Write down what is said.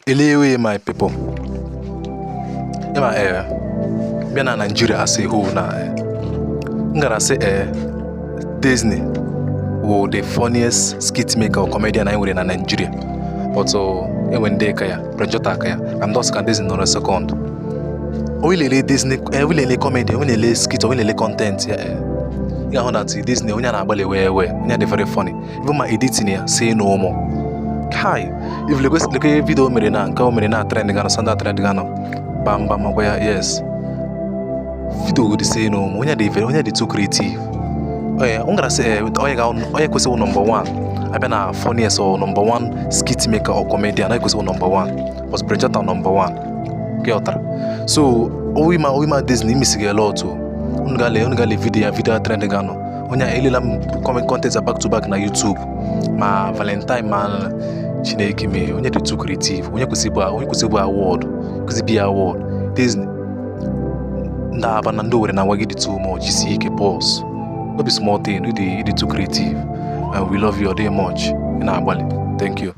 Elewe my people. Been in Nigeria as a whole now. I'm gonna say Disney or the funniest skit maker or comedian I would in Nigeria. But when they kaya, projecta kaya, I'm not scan Disney on a second. We lay Disney, we lay comedy, we lay skit, we lay content. You know that Disney, we are not we are very funny. Even my editing here say no more. Hi, if you look at video, Merina trending on Sunday trending on Bam Bam, yes. Video would say no, when you're too creative. I'm gonna say, oh, number one. I've been a funniest or number one skit maker or comedian. I was number one. Was Bridget number one. So, we ma Disney missing a lot too. Ungale video trending on. Onya elilam comment contents back to back na YouTube. Ma Valentine man chineke me. Onya too creative. Onya kusibu award. Kusibi award. Disney. Nda abanando we na wagi too much. See ke pause. No be small thing. You too creative. And we love you all day much. In our Bali. Thank you.